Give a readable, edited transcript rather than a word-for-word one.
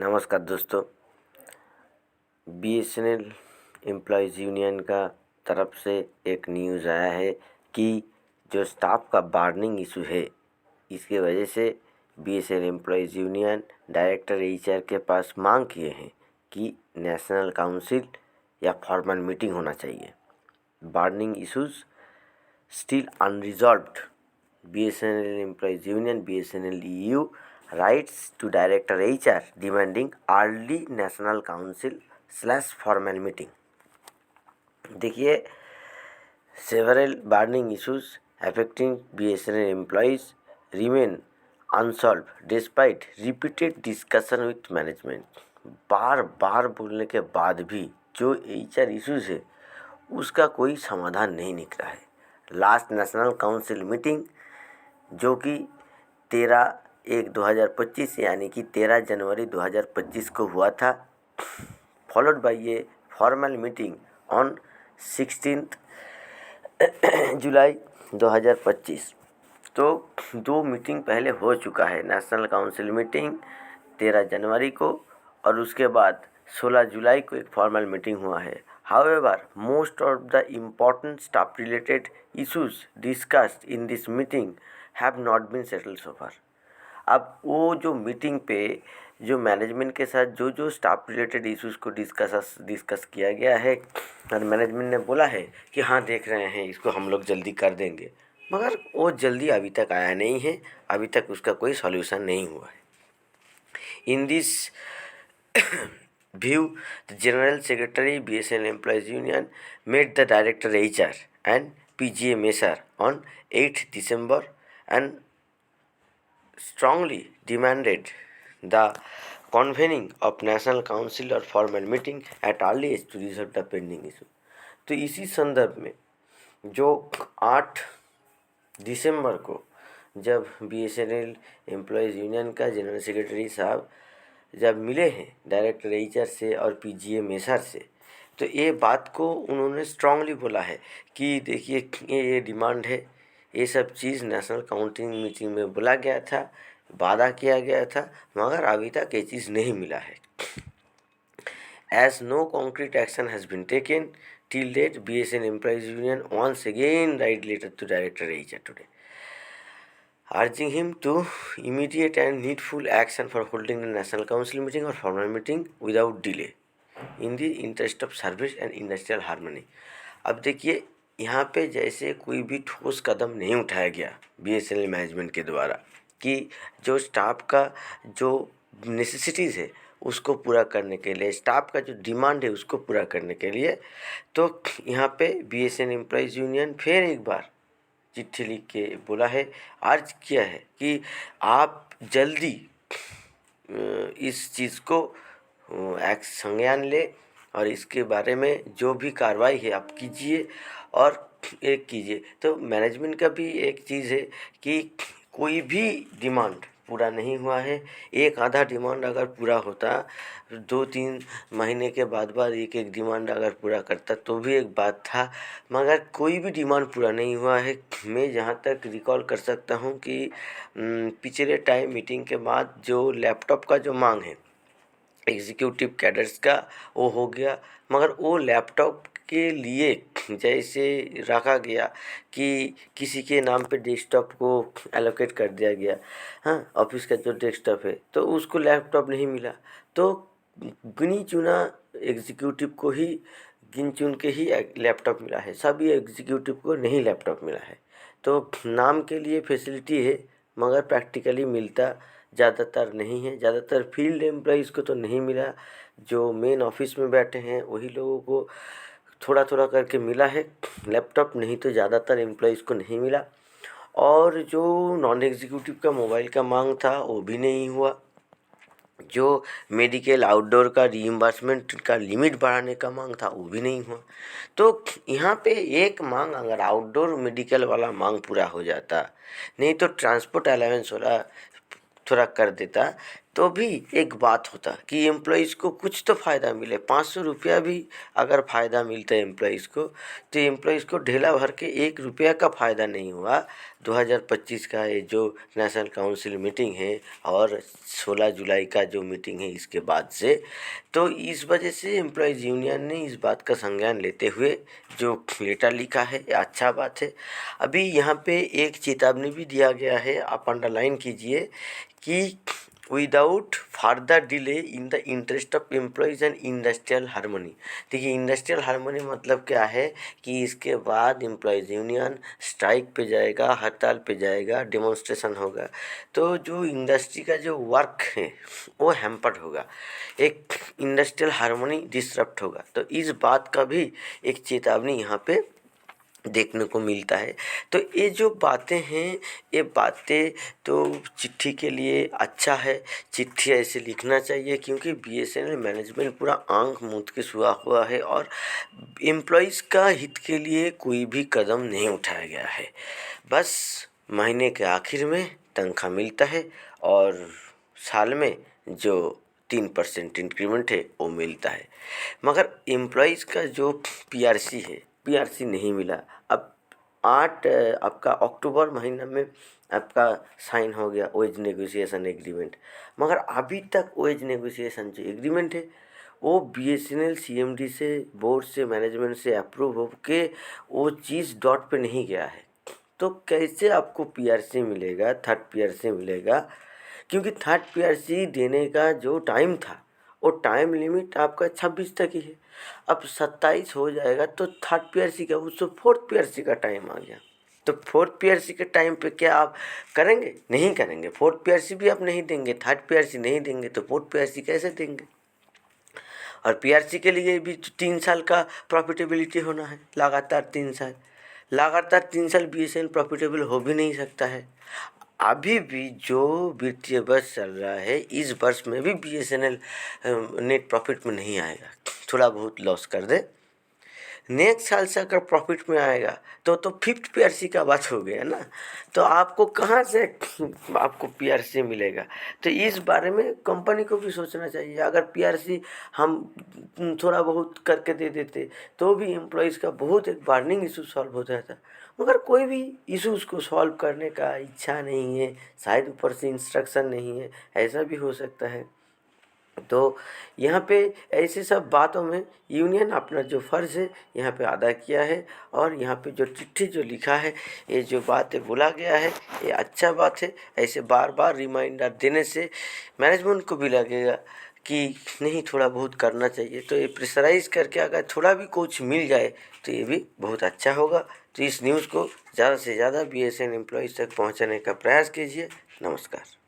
नमस्कार दोस्तों। BSNL employees union का तरफ से एक न्यूज़ आया है कि जो स्टाफ का बार्गेनिंग इशू है, इसके वजह से BSNL employees union director HR के पास मांग किए हैं कि नेशनल काउंसिल या फॉर्मल मीटिंग होना चाहिए। Bargaining issues still unresolved. BSNL Employees Union BSNL EU writes to Director HR demanding early National Council/formal meeting. देखिए, several burning issues affecting BSNL employees remain unsolved despite repeated discussion with management. बार बार बोलने के बाद भी जो HR issues है उसका कोई समाधान नहीं निकला है। लास्ट नेशनल काउंसिल मीटिंग जो कि 13/1/2025 यानी कि 13 जनवरी 2025 को हुआ था, followed by a formal meeting on 16 जुलाई 2025। तो 2 मीटिंग पहले हो चुका है। नेशनल काउंसिल मीटिंग 13 जनवरी को और उसके बाद 16 जुलाई को एक फॉर्मल मीटिंग हुआ है। However, most of the important staff-related issues discussed in this meeting have not been settled so far. अब वो जो मीटिंग पे जो मैनेजमेंट के साथ जो स्टाफ रिलेटेड इश्यूज़ को डिस्कस किया गया है और मैनेजमेंट ने बोला है कि हाँ देख रहे हैं, इसको हम लोग जल्दी कर देंगे, मगर वो जल्दी अभी तक आया नहीं है। अभी तक उसका कोई सॉल्यूशन नहीं हुआ है। In this view, the General Secretary BSNL Employees Union met the Director HR and PGA Messer on 8 December and strongly demanded the convening of National Council or formal meeting at earliest to resolve the pending issue. तो इसी संदर्भ में जो 8 दिसंबर को जब BSNL employees union का general secretary साहब जब मिले हैं डायरेक्टर एचआर से और पीजीए मेसर से, तो ये बात को उन्होंने स्ट्रांगली बोला है कि देखिए ये डिमांड है, ये सब चीज़ नेशनल काउंटिंग मीटिंग में बोला गया था, वादा किया गया था, मगर अभी तक ये चीज़ नहीं मिला है। As no concrete action has been taken till date, BSN Employees Union once again write letter to Director HR today, urging him to immediate and needful action for holding the National Council meeting or formal meeting without delay in the interest of service and industrial harmony. अब देखिए, यहाँ पे जैसे कोई भी ठोस कदम नहीं उठाया गया BSNL मैनेजमेंट के द्वारा कि जो स्टाफ का जो नेसेसिटीज़ है उसको पूरा करने के लिए, स्टाफ का जो डिमांड है उसको पूरा करने के लिए, तो यहाँ पे BSNL एम्प्लॉयज़ यूनियन फिर एक बार चिट्ठी लिख के बोला है, अर्ज किया है कि आप जल्दी इस चीज़ को संज्ञान ले और इसके बारे में जो भी कार्रवाई है आप कीजिए और एक कीजिए। तो मैनेजमेंट का भी एक चीज़ है कि कोई भी डिमांड पूरा नहीं हुआ है। एक आधा डिमांड अगर पूरा होता, 2-3 महीने के बाद एक डिमांड अगर पूरा करता तो भी एक बात था, मगर कोई भी डिमांड पूरा नहीं हुआ है। मैं जहाँ तक रिकॉल कर सकता हूँ कि पिछले टाइम मीटिंग के बाद जो लैपटॉप का जो मांग है एग्जीक्यूटिव कैडर्स का, वो हो गया, मगर वो लैपटॉप के लिए जैसे रखा गया कि किसी के नाम पे डेस्कटॉप को एलोकेट कर दिया गया, हाँ ऑफिस का जो डेस्कटॉप है, तो उसको लैपटॉप नहीं मिला। तो गिनी चुना एग्जीक्यूटिव को ही गिन चुन के ही लैपटॉप मिला है, सभी एग्जीक्यूटिव को नहीं लैपटॉप मिला है। तो नाम के लिए फैसिलिटी है मगर प्रैक्टिकली मिलता ज़्यादातर नहीं है। ज़्यादातर फील्ड एम्प्लॉइज़ को तो नहीं मिला, जो मेन ऑफिस में बैठे हैं वही लोगों को थोड़ा थोड़ा करके मिला है लैपटॉप, नहीं तो ज़्यादातर एम्प्लॉइज़ को नहीं मिला। और जो नॉन एग्जीक्यूटिव का मोबाइल का मांग था वो भी नहीं हुआ। जो मेडिकल आउटडोर का रीइंबर्समेंट का लिमिट बढ़ाने का मांग था वो भी नहीं हुआ। तो यहाँ पे एक मांग अगर आउटडोर मेडिकल वाला मांग पूरा हो जाता, नहीं तो ट्रांसपोर्ट अलाउंस वाला थोड़ा कर देता, तो भी एक बात होता कि एम्प्लॉइज़ को कुछ तो फ़ायदा मिले। 500 रुपया भी अगर फ़ायदा मिलता है एम्प्लॉइज़ को, तो एम्प्लॉइज़ को ढेला भर के 1 रुपया का फ़ायदा नहीं हुआ। 2025 का ये जो नेशनल काउंसिल मीटिंग है और 16 जुलाई का जो मीटिंग है इसके बाद से, तो इस वजह से एम्प्लॉइज़ यूनियन ने इस बात का संज्ञान लेते हुए जो लेटर लिखा है, ये अच्छा बात है। अभी यहाँ पे एक चेतावनी भी दिया गया है, आप अंडरलाइन कीजिए कि without further delay in the interest of employees and industrial harmony. देखिए, इंडस्ट्रियल हार्मनी मतलब क्या है कि इसके बाद एम्प्लॉयज़ यूनियन स्ट्राइक पे जाएगा, हड़ताल पे जाएगा, डेमोन्स्ट्रेशन होगा, तो जो इंडस्ट्री का जो वर्क है वो हैम्पर्ड होगा, एक इंडस्ट्रियल हार्मनी डिसरप्ट होगा। तो इस बात का भी एक चेतावनी यहाँ पे देखने को मिलता है। तो ये जो बातें हैं, ये बातें तो चिट्ठी के लिए अच्छा है, चिट्ठी ऐसे लिखना चाहिए, क्योंकि बीएसएनएल मैनेजमेंट पूरा आंख मूंद के सोया हुआ है और एम्प्लॉइज़ का हित के लिए कोई भी कदम नहीं उठाया गया है। बस महीने के आखिर में तनख्वाह मिलता है और साल में जो 3% इंक्रीमेंट है वो मिलता है, मगर एम्प्लॉइज़ का जो पीआरसी है, पीआरसी नहीं मिला। अब 8 आपका अक्टूबर महीना में आपका साइन हो गया वेज नेगोशिएशन एग्रीमेंट, मगर अभी तक वेज नेगोशिएशन जो एग्रीमेंट है वो बीएसएनएल सीएमडी से, बोर्ड से, मैनेजमेंट से अप्रूव हो के वो चीज़ डॉट पे नहीं गया है। तो कैसे आपको पीआरसी मिलेगा, थर्ड पीआरसी मिलेगा? क्योंकि थर्ड पीआरसी देने का जो टाइम था वो टाइम लिमिट आपका 26 तक ही है। अब 27 हो जाएगा तो थर्ड पीआरसी का, उससे फोर्थ पीआरसी का टाइम आ गया। तो फोर्थ पीआरसी के टाइम पे क्या आप करेंगे? नहीं करेंगे। फोर्थ पीआरसी भी आप नहीं देंगे, थर्ड पीआरसी नहीं देंगे, तो फोर्थ पीआरसी कैसे देंगे? और पीआरसी के लिए भी 3 साल का प्रॉफिटेबिलिटी होना है, लगातार 3 साल। लगातार 3 साल बीएसएनएल प्रॉफिटेबल हो भी नहीं सकता है। अभी भी जो वित्तीय वर्ष चल रहा है, इस वर्ष में भी बीएसएनएल नेट प्रॉफिट में नहीं आएगा, थोड़ा बहुत लॉस कर दे। नेक्स्ट साल से अगर प्रॉफिट में आएगा तो फिफ्थ पीआरसी का बात हो गया ना, तो आपको कहाँ से आपको पीआरसी मिलेगा? तो इस बारे में कंपनी को भी सोचना चाहिए। अगर पीआरसी हम थोड़ा बहुत करके दे देते तो भी एम्प्लॉयज़ का बहुत एक बर्निंग इशू सॉल्व हो जाता, मगर कोई भी इशू उसको सॉल्व करने का इच्छा नहीं है, शायद ऊपर से इंस्ट्रक्शन नहीं है, ऐसा भी हो सकता है। तो यहाँ पे ऐसे सब बातों में यूनियन अपना जो फ़र्ज़ है यहाँ पे अदा किया है, और यहाँ पे जो चिट्ठी जो लिखा है, ये जो बातें बोला गया है, ये अच्छा बात है। ऐसे बार बार रिमाइंडर देने से मैनेजमेंट को भी लगेगा कि नहीं, थोड़ा बहुत करना चाहिए। तो ये प्रेशराइज़ करके अगर थोड़ा भी कुछ मिल जाए तो ये भी बहुत अच्छा होगा। तो इस न्यूज़ को ज़्यादा से ज़्यादा बीएसएनएल एम्प्लॉइज़ तक पहुँचाने का प्रयास कीजिए। नमस्कार।